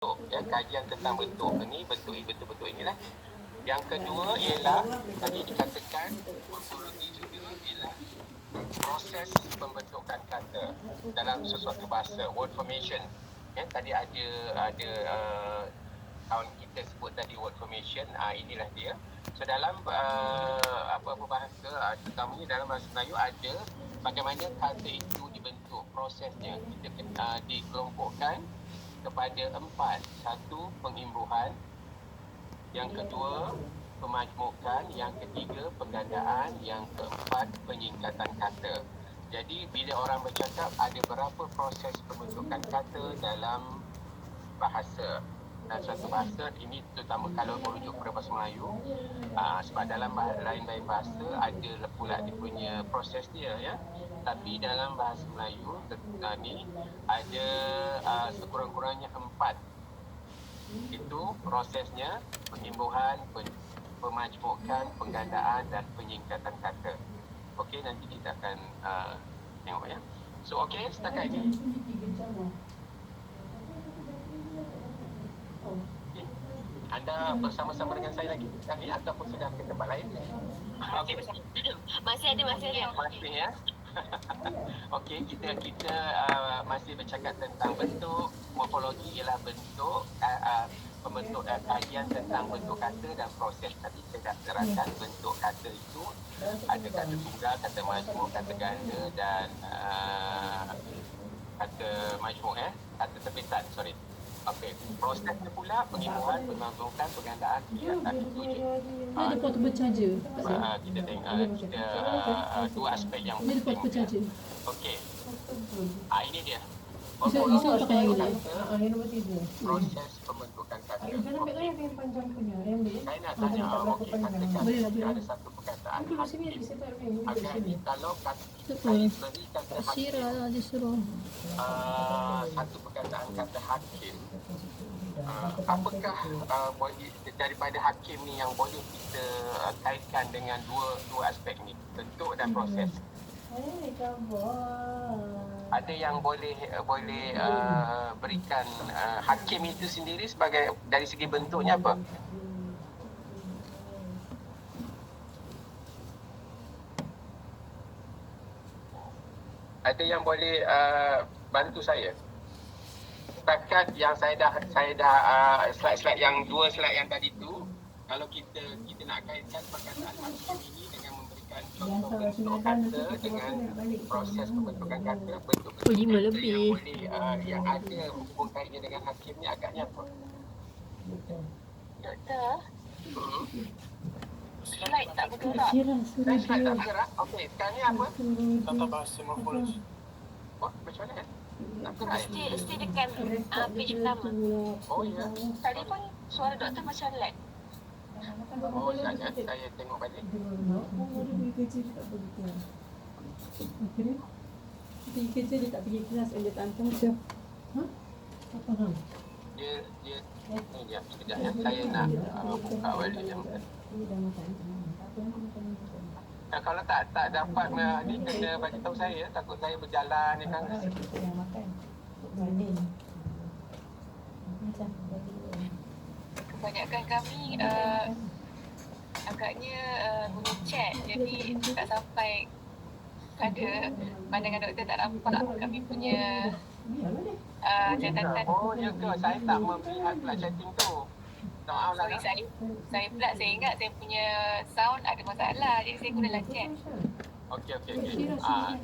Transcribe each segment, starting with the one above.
Ya, kajian tentang bentuk ini, bentuk inilah. Yang kedua ialah tadi dikatakan morfologi juga ialah proses pembentukan kata dalam sesuatu bahasa, word formation. Ya, tadi ada kawan kita sebut tadi word formation, inilah dia. So dalam apa-apa bahasa, terutamanya dalam bahasa Melayu ada bagaimana kata itu dibentuk, prosesnya. Kita dikelompokkan kepada 4. Satu, pengimbuhan. Yang kedua, pemajmukan. Yang ketiga, penggandaan. Yang keempat, penyingkatan kata. Jadi bila orang bercakap, ada berapa proses pembentukan kata dalam bahasa. Dan suatu bahasa ini terutama kalau merujuk kepada bahasa Melayu, sebab dalam lain-lain bahasa ada pula dia punya proses dia, ya. Tapi dalam bahasa Melayu ni ada sekurang-kurangnya 4. Itu prosesnya: pengimbuhan, pemajmukan, penggandaan dan penyingkatan kata. Okey, nanti kita akan tengok, ya. So okey, setakat ini. Okay. Anda bersama-sama dengan saya lagi kali ataupun sudah ke tempat lain? Masih ada. Masih, ya. Okey, kita masih bercakap tentang bentuk. Morfologi ialah bentuk, pembentuk kajian tentang bentuk kata dan proses. Tadi saya dah terangkan bentuk kata itu ada kata tunggal, kata majmuk, kata ganda dan kata majmuk, kata terpisah, sorry. Okey, prosesnya pula pengimbuhan, pemajmukan, penggandaan, penyingkatan, itu je. Ada portable charger. Kita tengok dua aspek yang Dia ada portable penting. charger. Okey. Ini dia. Bisa pakai yang ini. Yang nombor 3. Proses pembentukan kata. Jangan ambil yang panjang punya. Yang ni. Saya nak tanya, okey, katakan Boleh lah, ada satu perkataan Duduk sini, hakim. saya tak ambil. Agaknya kalau kata Betul. saya beri kata hakim, Syirah lah dia suruh. satu perkataan kata hakim, apakah daripada hakim ni yang boleh kita kaitkan dengan dua aspek ni, bentuk dan proses? Ada yang boleh berikan hakim itu sendiri sebagai dari segi bentuknya apa? Ada yang boleh bantu saya? Setakat yang saya dah slide yang dua slide yang tadi tu, kalau kita nak kaitkan perkataan hakim ini dengan memberikan contoh bentuk kata dengan proses pembentukan kata, bentuk 5 yang lebih. boleh yang ada hubung kaitnya dengan hakim ni agaknya apa? Doktor, slide tak bergerak. Slide tak bergerak? Okey, sekarang ni apa? Tata bahasa morfologi. Macam mana? Tak bergerak? Mesti dekat page pertama. Oh ya. Tadi pun suara doktor macam lag. Oh, saya tengok balik. Pergi kerja dia tak pergi kelas, dia tak hantar macam. Apa hal? Dia ni dia sekejap ya. Saya nak buka balik yang Ini dah makan. Apa yang aku makan? kalau tak dapat ni kena bagi tahu saya, takut saya berjalan ni kan. Kita yang makan. Banding. Macam bagi Kebanyakan kami agaknya guna chat, jadi tak sampai pada pandangan doktor, tak nampak kami punya catatan. Oh ya ke, saya tak melihat pula chatting tu. Maaf lah. Sorry, saya pula saya ingat saya punya sound ada masalah, jadi saya gunalah chat. Okey.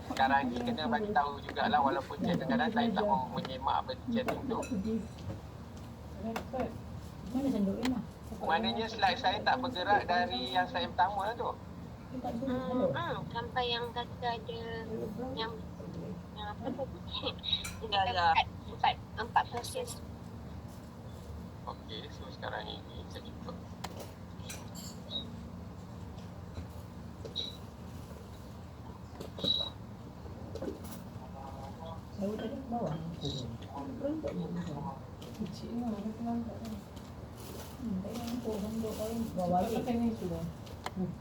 Sekarang ni kena bagi tahu jugalah, walaupun kadang-kadang saya tak menyimak chatting tu. mana sendok ni? Maknanya slide saya tak bergerak dari yang slide pertama lah tu. Sampai yang kata ada yang apa tadi? Empat proses. Okey, so sekarang ini saya cuba. Saya tadi ke bawah. Berontok ni. Kecil ni, ada pelantak ni. Tak yang sendok lain. Bawa balik. Pakai ni sudah.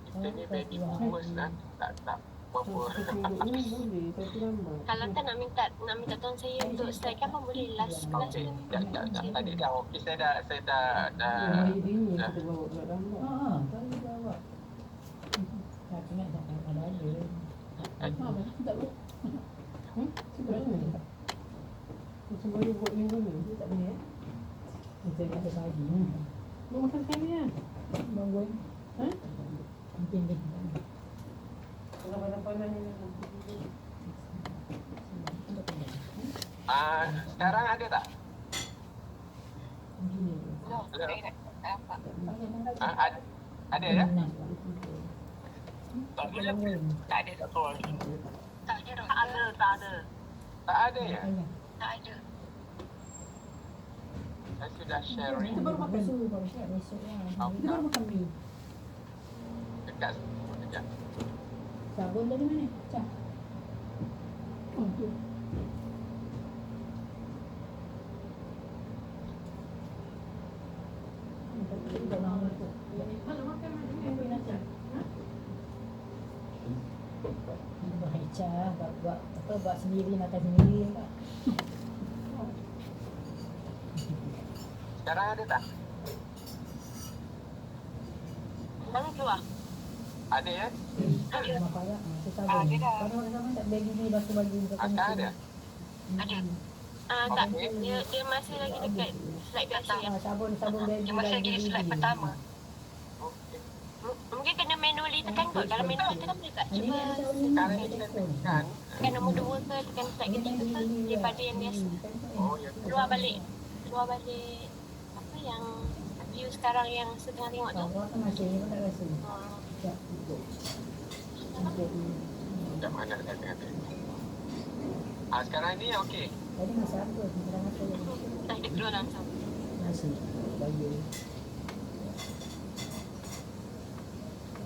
Kita ni baby boomers lah. Tak apa-apa. Seminggu ni boleh, tapi lambat. Kalau tak nak minta tolong saya untuk slide kan pun boleh last kelas Okey, kan. tadi dah okey, saya dah Hari ini dah. kita bawa kat lambat. Kalau bawa. Tak ingat tak ada. Tak boleh. Sebenarnya. Macam baru buat minggu ni. Dia tak boleh. Kita ada pagi. Mau makan sekali kan? Bangun. Ha? Mungkin dia. Kalau panas-panas ni. Sekarang ada tak? No, saya nak nampak. Ada ya? Tak ada. Tak ada. Tak tahu lagi. Tak ada. Tak ada. Tak ada ya? Tak ada. Saya sudah sharing Kita baru makan susu baru siap besok lah. Kita baru makan mie. dekat sekejap. Sabun dari mana? Cak. Oh, tu. Buat sendiri makan sendiri tak? Sekarang ada tak? Mana keluar? Ada ya? Sama parah. Sabun. Ada dah. Kalau orang tak bagi ni basuh-basuh Sekarang ada? Ada. Tak. Dia masih lagi dekat slide biasa yang Sabun bagi. dia masih lagi di slide pertama. Okey. Mungkin kena manually tekan kot. Kalau manually tekan boleh tak? Cuba Sekarang ni kita tekan. tekan nombor 2 ke tekan slide ketiga ke daripada yang biasa. Oh ya. Keluar balik apa yang view sekarang yang setengah tengok tu. Awak kan masih pun tak rasa. Tak. Macam mana saya tengah tengok. Sekarang ni okey. Tadi masa apa? Kita masa Dah dia keluar langsung. nasi baju.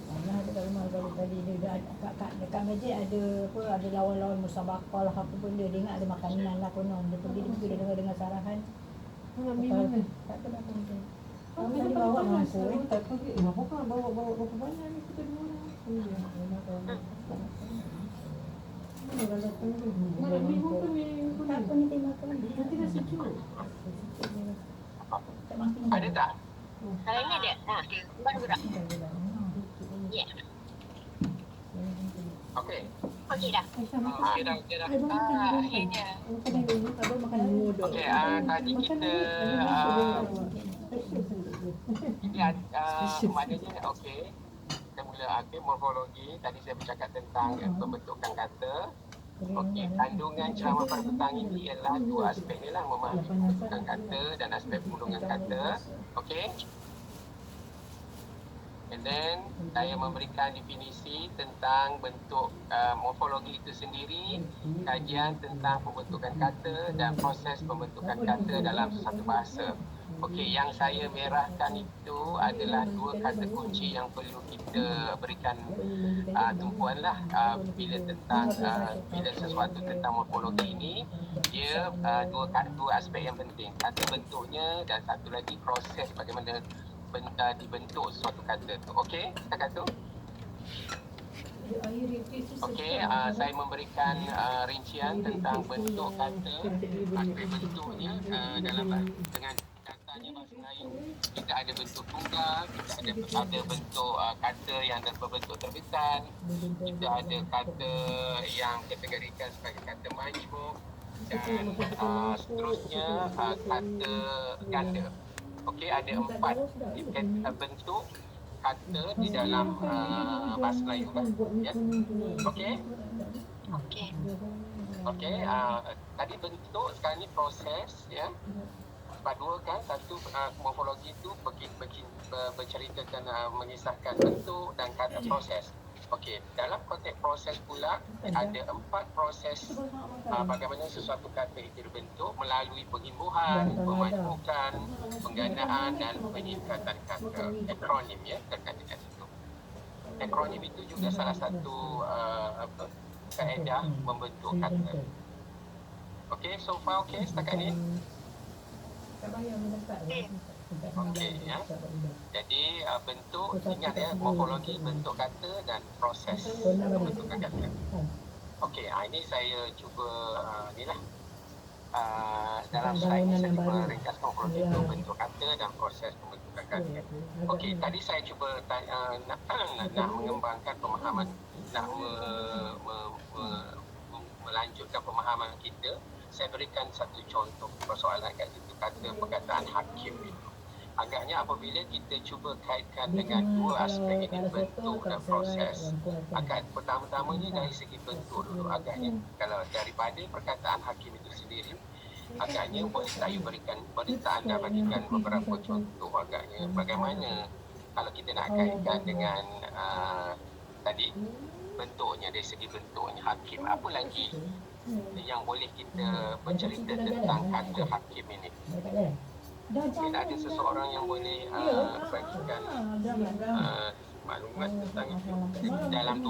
Anak ada kat rumah tadi dia kat dekat masjid ada apa ada lawan-lawan musabaqah lah apa benda dia ingat ada makanan lah konon dia pergi dia dengar sarahan. Nak minum ni. Tak tahu apa mungkin. Kami Kami tadi bawa bawa mangkuk. mangkuk. Tak pergi. Apa kan bawa berapa banyak ni kita dua orang. Kalau datang tu. Nak minum ke minum? Tak apa ni terima kasih. Nanti dah sejuk. Tak makan. Ada tak? Kalau ini ada? Baru gerak. Ya. Okey. Okey dah. Okey dah. Akhirnya. Makan dulu, baru makan noodle. Okey, tadi kita ini maknanya okey. Kita mula morfologi. Tadi saya bercakap tentang pembentukan kata. Okey, kandungan ceramah pada petang ini ialah dua aspek ni lah, memahami pembentukan kata dan aspek penggunaan kata. Okey. And then saya memberikan definisi tentang bentuk morfologi itu sendiri, kajian tentang pembentukan kata dan proses pembentukan kata dalam satu bahasa. Okey, yang saya merahkan itu adalah dua kata kunci yang perlu kita berikan tumpuan lah bila sesuatu tentang morfologi ini. Dia dua aspek yang penting, kata bentuknya dan satu lagi proses bagaimana dibentuk suatu kata tu. Okey, setakat tu. Okey, saya memberikan rincian tentang bentuk kata, aspek bentuknya dalam dengan katanya bahasa Melayu. Kita ada bentuk tunggal, kita ada bentuk kata yang berbentuk terbitan, kita ada kata yang kategorikan sebagai kata majmuk dan seterusnya kata ganda. Okey, ada 4 bentuk kata di dalam bahasa Melayu kan. Ya. Okey. Okey, tadi bentuk, sekarang ni proses ya. Sebab dua kan, satu morfologi itu berceritakan mengisahkan bentuk dan kata proses. Okey, dalam konteks proses pula ada 4 proses bagaimana sesuatu kata itu dibentuk melalui pengimbuhan, pemajmukan, penggandaan dan peningkatan kata. Akronim ya, terkait dengan itu. Akronim itu juga salah satu kaedah membentuk kata. Okey, so far okey setakat ni. Tak payah mendekat lah. Dekat sana Okey, dah. ya. Tak payah. Jadi bentuk, ingat ya, morfologi, bentuk kata dan proses pembentukan kata. Okey, ini saya cuba ni lah. Dalam slide ni saya cuba ringkas morfologi itu bentuk kata dan proses pembentukan kata. Okey, tadi saya cuba nak mengembangkan pemahaman, nak melanjutkan pemahaman kita. Saya berikan satu contoh persoalan kat situ, kata perkataan hakim itu. Agaknya apabila kita cuba kaitkan dengan dua aspek ini, bentuk dan proses, agak pertama-tamanya dari segi bentuk dulu. Agaknya kalau daripada perkataan hakim itu sendiri, agaknya boleh saya berikan, boleh tak anda bagikan beberapa contoh agaknya bagaimana kalau kita nak kaitkan dengan tadi bentuknya, dari segi bentuknya hakim, apa lagi yang boleh kita bercerita tentang kata hakim ini. Mungkin ada seseorang yang boleh bagikan maklumat tentang itu dalam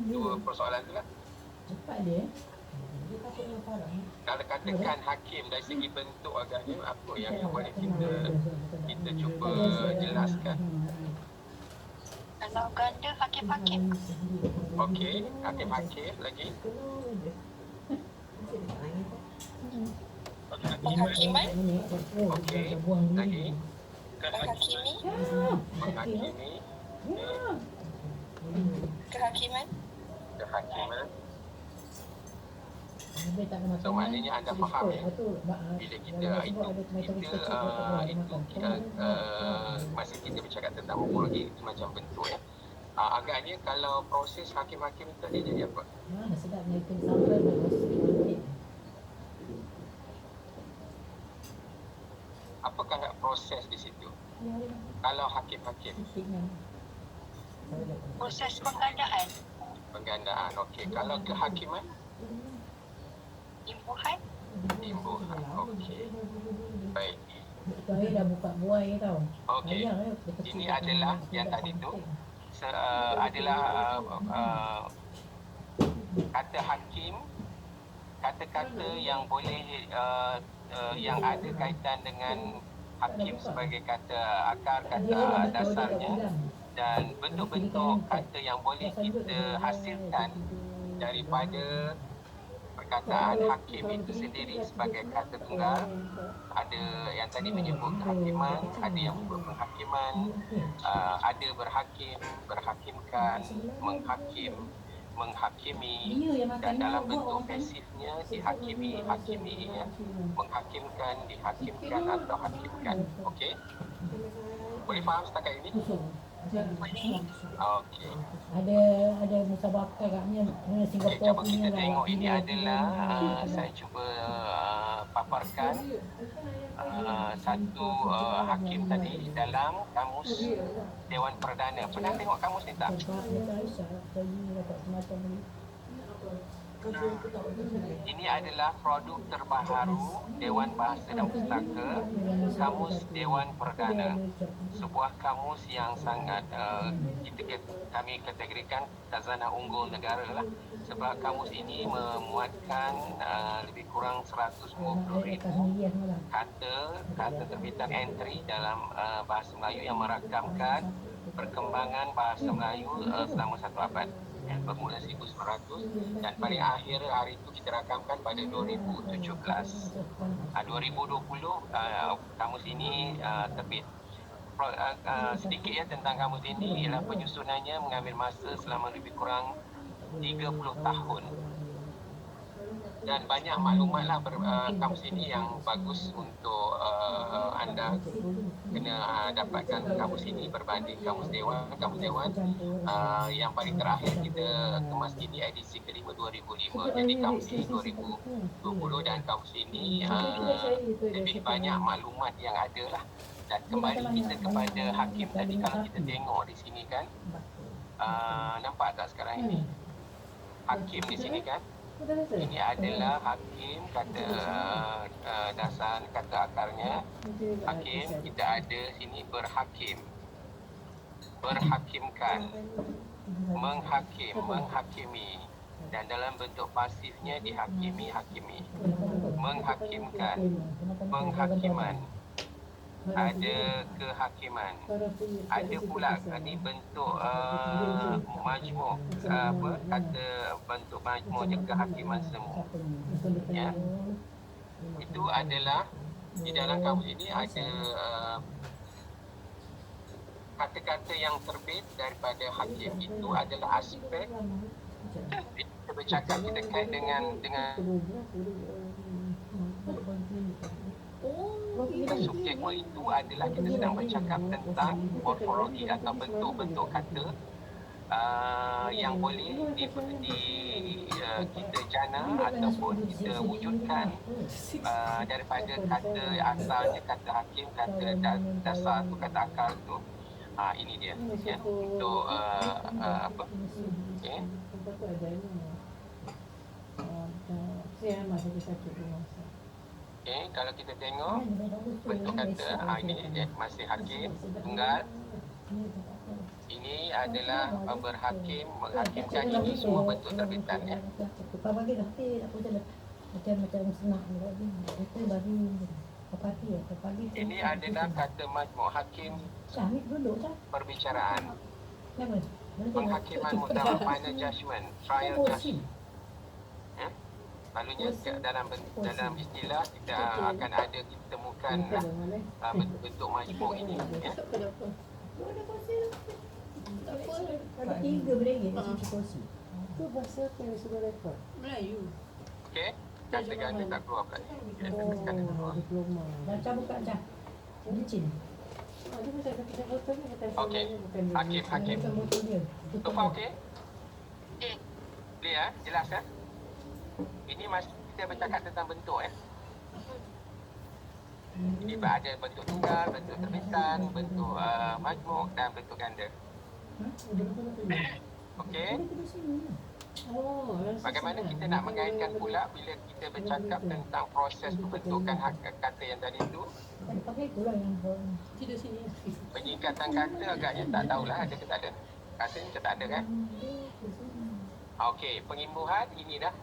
dua persoalan tu lah. Cepat dia. Kalau katakan hakim dari segi bentuk agaknya, apa yang boleh kita cuba jelaskan. Kalau ganda hakim-hakim. Okey, hakim-hakim lagi. Penghakiman. Okey, lagi. Menghakimi. Menghakimi. Kehakiman. Kehakiman. So maknanya anda faham ya, bila kita masa kita bercakap tentang morfologi itu macam bentuk ya. Agaknya kalau proses hakim-hakim itu tadi jadi apa? Mana sedapnya ikan sambal tu. Apakah proses di situ? Kalau hakim-hakim, Proses penggandaan. penggandaan. Okey, kalau kehakiman, Imbuhan. imbuhan. Okey, baik. Saya dah buka buai tau. Okey, ini adalah yang tadi tu adalah kata hakim, kata-kata yang boleh yang ada kaitan dengan hakim sebagai kata akar, kata dasarnya, dan bentuk-bentuk kata yang boleh kita hasilkan daripada perkataan hakim itu sendiri sebagai kata tunggal. Ada yang tadi menyebut kehakiman, ada yang menyebut penghakiman, ada berhakim, berhakimkan, menghakim, menghakimi, dan dalam bentuk pasifnya dihakimi, hakimi, ya. Menghakimkan, dihakimkan atau hakimkan. Okey? Boleh faham setakat ini? Boleh. Okey. Ada musabakah agaknya Okay, Singapura cuba kita tengok ini adalah saya cuba paparkan satu hakim tadi dalam kamus Dewan Perdana. Pernah tengok kamus ni tak? Ini adalah produk terbaru Dewan Bahasa dan Pustaka, Kamus Dewan Perdana. Sebuah kamus yang sangat kami kategorikan khazanah unggul negara lah. Sebab kamus ini memuatkan lebih kurang 120,000 kata terbitan entry dalam bahasa Melayu yang merakamkan perkembangan bahasa Melayu selama satu abad. Bermula 1900 dan paling akhir hari itu kita rakamkan pada 2017. 2020 kamus ini terbit. Sedikit ya tentang kamus ini ialah penyusunannya mengambil masa selama lebih kurang 30 tahun. Dan banyak maklumatlah kamus ini yang bagus untuk anda kena dapatkan kamus ini berbanding kamus dewan. Kamus dewan yang paling terakhir kita kemas ini edisi kelima 2005. Jadi kamus ini 2020 dan kamus ini lebih banyak maklumat yang ada lah. Dan kembali kita kepada hakim tadi, kalau kita tengok di sini kan, nampak tak sekarang ini hakim di sini kan? Ini adalah hakim, kata dasar, kata akarnya hakim. Kita ada sini berhakim, berhakimkan, menghakim, menghakimi, Dan dalam bentuk pasifnya dihakimi, menghakimkan, penghakiman, ada kehakiman, ada pula ni bentuk majmuk, kata bentuk majmuknya kehakiman semu. Ya, itu adalah di dalam kamus ini ada kata-kata yang terbit daripada hakim. Itu adalah aspek kita bercakap, kita kait dengan subjek itu adalah kita sedang bercakap tentang morfologi atau bentuk-bentuk kata yang boleh kita jana ataupun kita wujudkan daripada kata asalnya, kata hakim, kata dasar tu, kata akal tu. Ini dia ya, untuk apa? Okey. Okey, kalau kita tengok bentuk kata, ini dia masih hakim tunggal. Ini adalah berhakim, menghakimkan, ini semua bentuk terbitan ya. Ini adalah kata majmuk hakim perbicaraan. Penghakiman mutawaf, final judgment, trial judgment. Ya. Lalunya dalam istilah kita akan ada kita temukan bentuk-bentuk majmuk ini ya. Ada 3 beringin di kursi. Itu bahasa apa yang sudah rekod? Melayu. Okey, kata ganda tak keluar pula. Diploma. Baca buka Cah. Licin. Dia macam kata foto ni kata Okey, bukan hakim. Bukan motor dia. Sofa okey? Boleh ya, jelas kan? Ini masih kita bercakap tentang bentuk ya. Jadi ada bentuk tunggal, bentuk terbitan, bentuk majmuk dan bentuk ganda. Okey. Bagaimana kita nak mengaitkan pula bila kita bercakap tentang proses pembentukan kata yang tadi tu? Pakai itulah yang Tidur sini. Penyingkatan kata agaknya tak tahulah ada ke tak ada. Katanya tak ada kan? Okey, pengimbuhan ini dah.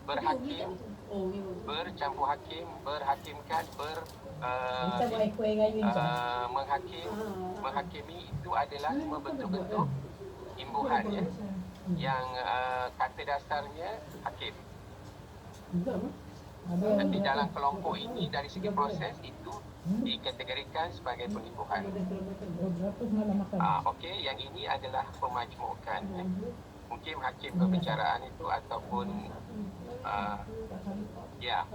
Berhakim, Oh, ya. bercampur hakim, berhakimkan, kita buat kuih kayu ni. menghakimi, itu adalah semua bentuk-bentuk imbuhan ya. Yang kata dasarnya hakim. Tapi dalam kelompok ini dari segi proses itu dikategorikan sebagai pengimbuhan. Berapa semalam makan? Okey, yang ini adalah pemajmukan. Mungkin hakim perbicaraan itu ataupun ya.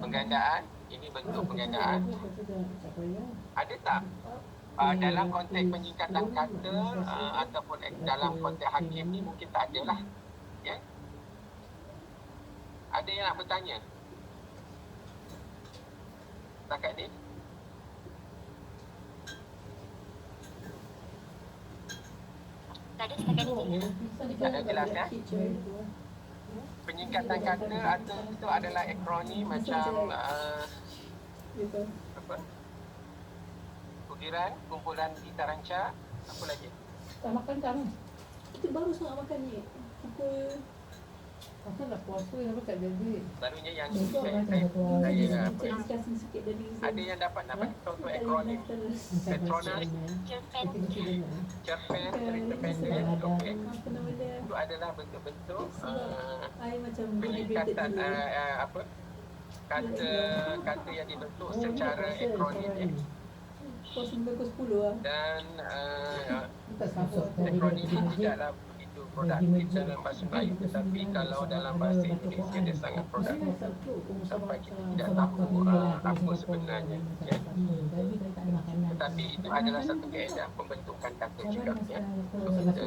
Penggandaan, ini bentuk penggandaan. Ada tak dalam konteks penyingkatan kata ataupun dalam konteks hakim ni mungkin tak ada lah ya. Ada yang nak bertanya setakat ni? Tak ada setakat ini. Ada jelas ya? Penyingkatan kata atau itu adalah akronim macam apa? Ukiran, kumpulan kita rancak, apa lagi? Tak makan kan? Itu baru sangat makan ni. Pukul Asal nak puasa apa tak jadi. Selalunya yang Besok saya kan saya apa? saya kasih sikit dari Ada yang dapat contoh akronim Petronas, Cerpen. Cerpen, cerita pendek, okey. apa nama dia? Itu adalah bentuk-bentuk Air macam peningkatan apa? Kata yang dibentuk secara akronim ya. Kos 9, kos 10 lah. Dan Tak sabut. akronim ini tidaklah begitu produktif dalam bahasa Melayu, tetapi kalau dalam bahasa Indonesia dia sangat produktif sampai kita tidak tahu apa sebenarnya ya. Tetapi itu adalah satu kaedah pembentukan kata juga ya. So, kita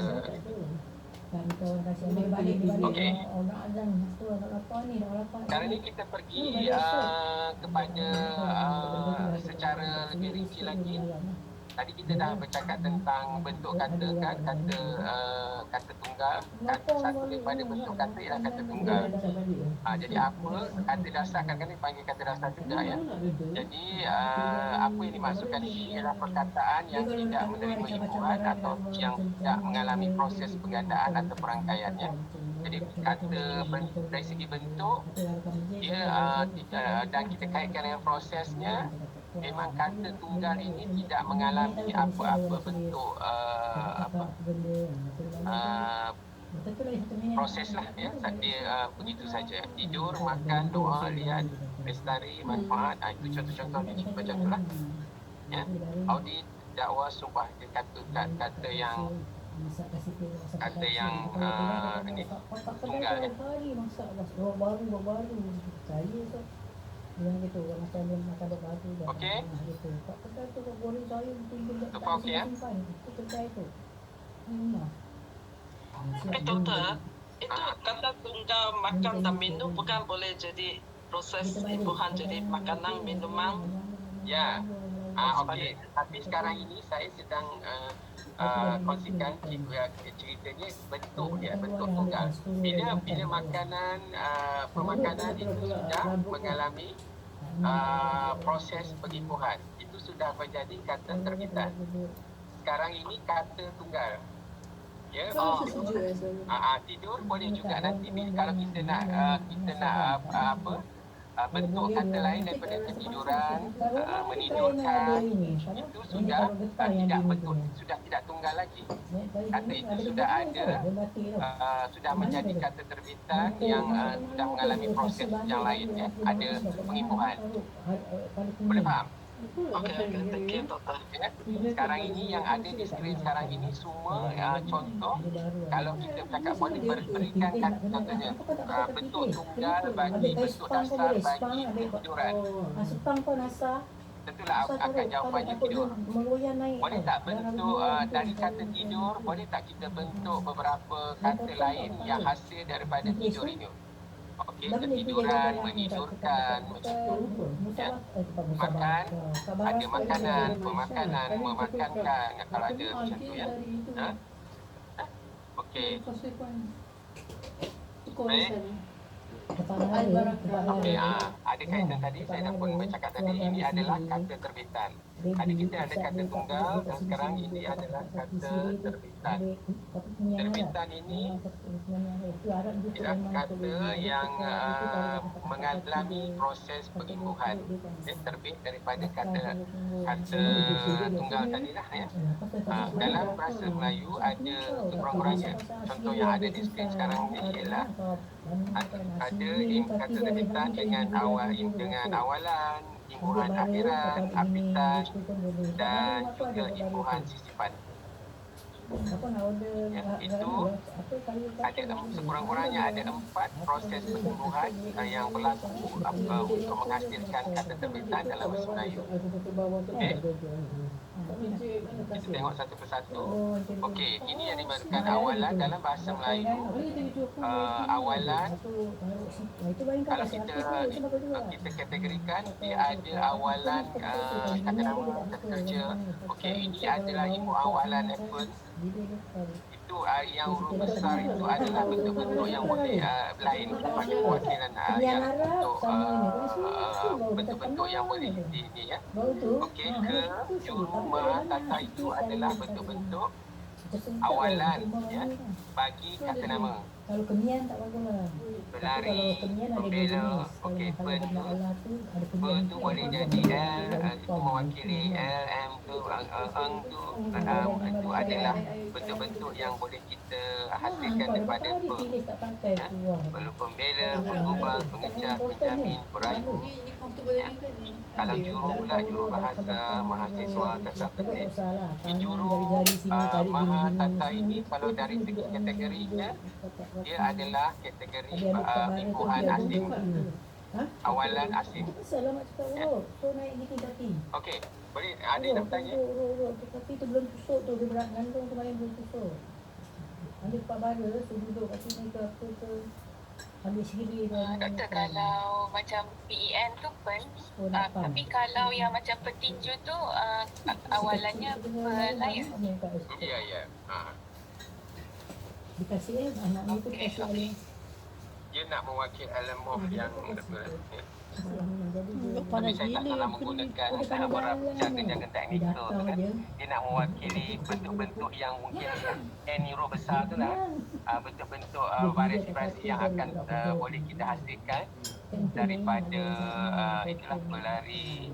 Okey. Sekarang ni kita pergi kepada secara lebih rinci lagi Tadi kita dah bercakap tentang bentuk kata kan, kata tunggal. Satu daripada bentuk kata ialah kata tunggal. Jadi apa kata dasar, kan dipanggil kata dasar juga ya. Jadi apa yang dimaksudkan ini ialah perkataan yang tidak menerima hiburan atau yang tidak mengalami proses penggandaan atau perangkaiannya. Jadi kata dari segi bentuk dia dan kita kaitkan dengan prosesnya, memang kata tunggal ini tidak mengalami apa-apa bentuk proses lah ya. Dia begitu saja. Tidur, makan, doa, lihat, lestari, manfaat, itu contoh-contoh macam itulah ya. Audit, dakwah, sumpah, dia kata yang ini tunggal ya. Okey. Apa okey ya? Doktor, itu kata tunggal makan dan minum bukan boleh jadi proses imbuhan jadi makanan, minuman. Ya. Okey. Tapi sekarang ini saya sedang kongsikan ceritanya bentuk dia, bentuk tunggal. Bila makanan pemakanan itu sudah mengalami proses pengimbuhan, itu sudah menjadi kata terbitan. Sekarang ini kata tunggal. Ya, tidur boleh juga nanti kalau kita nak bentuk kata lain daripada ketiduran, menidurkan, itu sudah tidak betul, sudah tidak tunggal lagi. Kata itu sudah ada, sudah menjadi kata terbitan yang sudah mengalami proses yang lain ya, ada pengimbuhan. Boleh faham? Okey, thank you doktor. Ya. Sekarang ini yang ada di skrin sekarang ini semua contoh. Kalau kita cakap boleh berikan contohnya bentuk tunggal bagi bentuk dasar bagi tiduran. Sepang pun asa. Tentulah akan jawapannya tidur. Boleh tak bentuk dari kata tidur, boleh tak kita bentuk beberapa kata lain yang hasil daripada tidur itu? Okey, ketiduran, menidurkan, macam tu. Ya. Makan, ada makanan, pemakanan, memakankan, kalau ada macam tu ya. Okey. Baik. Okey, ada kaitan tadi, saya dah pun bercakap tadi, ini adalah kata terbitan. Tadi kita ada kata tunggal dan sekarang ini adalah kata terbitan. Terbitan ini ialah kata yang mengalami proses pengimbuhan. Dia terbit daripada kata tunggal tadilah ya. Dalam bahasa Melayu ada kurang-kurangnya. Contoh yang ada di skrin sekarang ni ialah ada kata terbitan dengan awalan, imbuhan akhiran, apitan dan juga imbuhan sisipan. Ya, itu ada sekurang-kurangnya ada 4 proses pengimbuhan yang berlaku untuk menghasilkan kata terbitan dalam bahasa Melayu. Okay. Kita tengok satu persatu. Okey, ini yang dimaksudkan awalan dalam bahasa Melayu. Awalan, kalau kita kategorikan, dia ada awalan kata nama, kata kerja. Okey, ini adalah ilmu awalan Apple. Itu yang huruf besar itu adalah bentuk-bentuk yang boleh lain sebagai perwakilan yang bentuk-bentuk yang boleh di ya. Okey, ke juru ma tata itu adalah bentuk-bentuk awalan ya bagi kata nama. Kalau kemian tak bagus. Berlari, membela, okey, pen tu boleh jadi L, itu mewakili L, M tu, ang tu, itu adalah bentuk-bentuk yang boleh kita hasilkan daripada per. Ya. Perlu pembela, pengubah, pengejar, penjamin, perayu. Ya. Kalau juru pula, juru bahasa, mahasiswa, tasawuf tertib. Juru maha tata ini kalau dari segi kategorinya, dia adalah kategori imbuhan asing, awalan asing. Ya. Okey, boleh ada yang nak bertanya? Tapi tu belum tusuk tu, dia berat gantung kemarin belum tusuk. Ada Pak Bara tu duduk kat sini ke apa ke. Habis kiri tu. Doktor, kalau macam PEN tu pen, tapi kalau yang macam petinju tu awalannya berlayar. Ya, ya. Dikasih anak ni tu Okey, kasih okey. alih. Dia nak mewakil Alamoh yang betul. Ya. Jadi Tapi saya tak salah menggunakan jaga-jaga teknik tu kan. Dia nak mewakili bentuk-bentuk yang mungkin neuro besar tu lah. Bentuk-bentuk variasi-variasi yang akan boleh kita hasilkan daripada itulah berlari